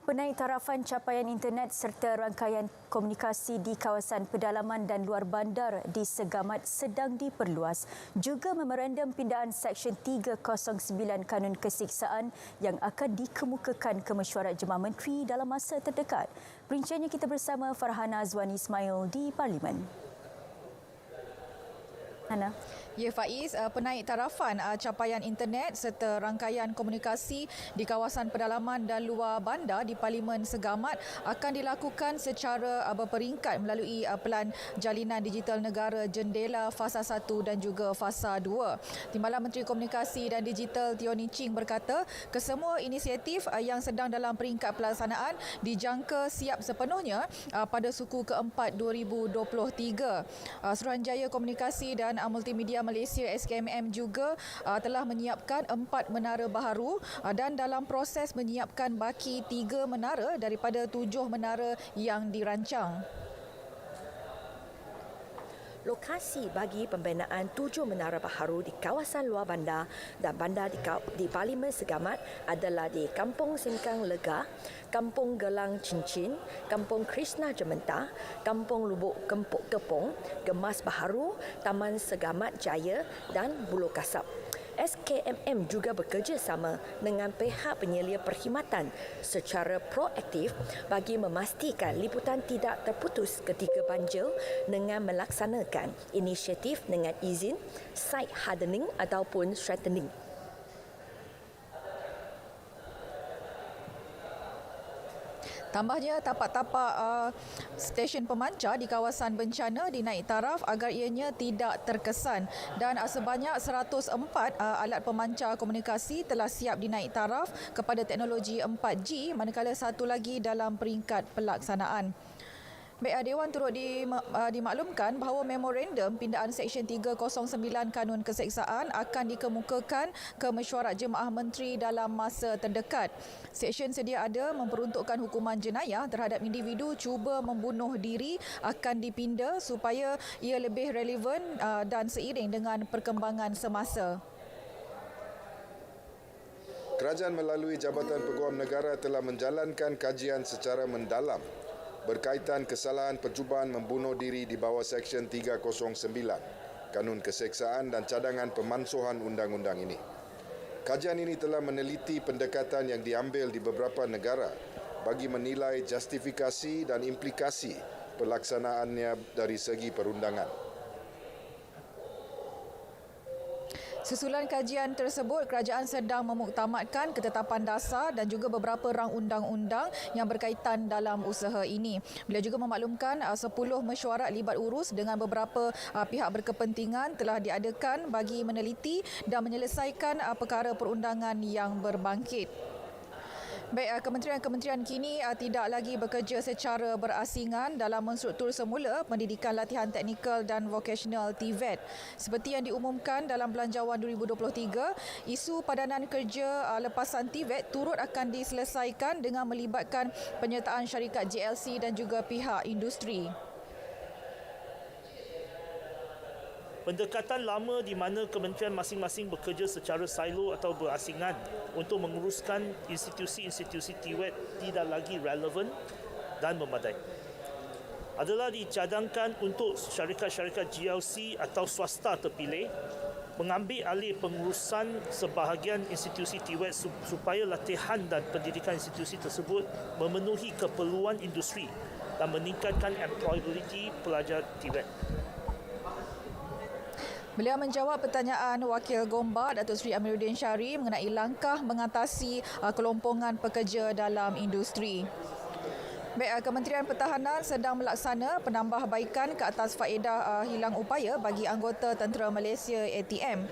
Penaik tarafan capaian internet serta rangkaian komunikasi di kawasan pedalaman dan luar bandar di Segamat sedang diperluas. Juga memorandum pindaan Seksyen 309 Kanun Kesiksaan yang akan dikemukakan ke Mesyuarat Jemaah Menteri dalam masa terdekat. Perinciannya kita bersama Farhana Azwani Ismail di Parlimen. Hana. Ya, Faiz, penaik tarafan capaian internet serta rangkaian komunikasi di kawasan pedalaman dan luar bandar di Parlimen Segamat akan dilakukan secara berperingkat melalui Pelan Jalinan Digital Negara Jendela Fasa 1 dan juga Fasa 2. Timbalan Menteri Komunikasi dan Digital Teo Nii Ching berkata, kesemua inisiatif yang sedang dalam peringkat pelaksanaan dijangka siap sepenuhnya pada suku keempat 2023. Suruhanjaya Komunikasi dan Multimedia Malaysia SKMM juga telah menyiapkan 4 menara baharu dan dalam proses menyiapkan baki 3 menara daripada 7 menara yang dirancang. Lokasi bagi pembinaan 7 menara baharu di kawasan luar bandar dan bandar di Parlimen Segamat adalah di Kampung Sengkang Lega, Kampung Gelang Cincin, Kampung Krishna Jementa, Kampung Lubuk Kepong, Gemas Baharu, Taman Segamat Jaya dan Buloh Kasab. SKMM juga bekerjasama dengan pihak penyelia perkhidmatan secara proaktif bagi memastikan liputan tidak terputus ketika banjir dengan melaksanakan inisiatif dengan izin, site hardening ataupun strengthening. Tambahnya, tapak-tapak stesen pemancar di kawasan bencana dinaik taraf agar ianya tidak terkesan dan sebanyak 104 alat pemancar komunikasi telah siap dinaik taraf kepada teknologi 4G manakala satu lagi dalam peringkat pelaksanaan. Baik, Dewan turut dimaklumkan bahawa memorandum pindaan Seksyen 309 Kanun Kesiksaan akan dikemukakan ke Mesyuarat Jemaah Menteri dalam masa terdekat. Seksyen sedia ada memperuntukkan hukuman jenayah terhadap individu cuba membunuh diri akan dipinda supaya ia lebih relevan dan seiring dengan perkembangan semasa. Kerajaan melalui Jabatan Peguam Negara telah menjalankan kajian secara mendalam berkaitan kesalahan percubaan membunuh diri di bawah Seksyen 309 Kanun Kesiksaan dan cadangan pemansuhan undang-undang ini. Kajian ini telah meneliti pendekatan yang diambil di beberapa negara bagi menilai justifikasi dan implikasi pelaksanaannya dari segi perundangan. Susulan kajian tersebut, kerajaan sedang memuktamadkan ketetapan dasar dan juga beberapa rang undang-undang yang berkaitan dalam usaha ini. Beliau juga memaklumkan 10 mesyuarat libat urus dengan beberapa pihak berkepentingan telah diadakan bagi meneliti dan menyelesaikan perkara perundangan yang berbangkit. Baik, kementerian-kementerian kini tidak lagi bekerja secara berasingan dalam menstruktur semula pendidikan latihan teknikal dan vocational TVET. Seperti yang diumumkan dalam Belanjawan 2023, isu padanan kerja lepasan TVET turut akan diselesaikan dengan melibatkan penyertaan syarikat JLC dan juga pihak industri. Pendekatan lama di mana kementerian masing-masing bekerja secara silo atau berasingan untuk menguruskan institusi-institusi TVET tidak lagi relevan dan memadai. Adalah dicadangkan untuk syarikat-syarikat GLC atau swasta terpilih mengambil alih pengurusan sebahagian institusi TVET supaya latihan dan pendidikan institusi tersebut memenuhi keperluan industri dan meningkatkan employability pelajar TVET. Beliau menjawab pertanyaan Wakil Gombak Datuk Seri Amiruddin Syari mengenai langkah mengatasi kelompongan pekerja dalam industri. Baik, Kementerian Pertahanan sedang melaksana penambahbaikan ke atas faedah hilang upaya bagi anggota Tentera Malaysia ATM.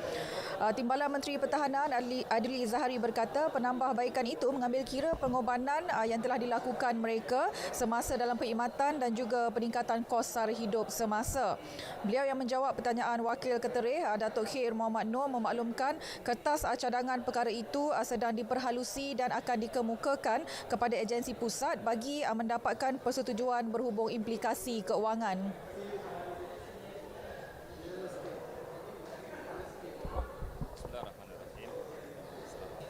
Timbalan Menteri Pertahanan Adli Zahari berkata penambahbaikan itu mengambil kira pengorbanan yang telah dilakukan mereka semasa dalam perkhidmatan dan juga peningkatan kos sara hidup semasa. Beliau yang menjawab pertanyaan Wakil Keterih Datuk Khair Muhammad Noor memaklumkan kertas cadangan perkara itu sedang diperhalusi dan akan dikemukakan kepada agensi pusat bagi mendapatkan persetujuan berhubung implikasi keuangan.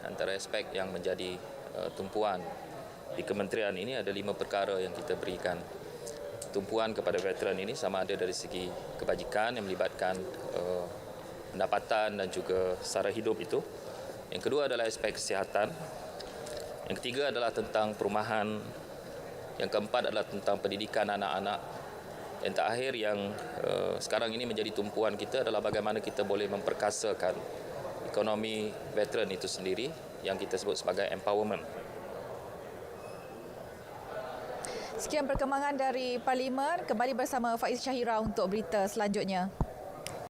Antara aspek yang menjadi tumpuan Di kementerian ini ada 5 perkara yang kita berikan tumpuan kepada veteran ini, sama ada dari segi kebajikan yang melibatkan pendapatan dan juga sara hidup itu. Yang kedua adalah aspek kesihatan. Yang ketiga adalah tentang perumahan. Yang keempat adalah tentang pendidikan anak-anak. Yang terakhir yang sekarang ini menjadi tumpuan kita adalah bagaimana kita boleh memperkasakan ekonomi veteran itu sendiri yang kita sebut sebagai empowerment. Sekian perkembangan dari Parlimen. Kembali bersama Faiz Syahira untuk berita selanjutnya.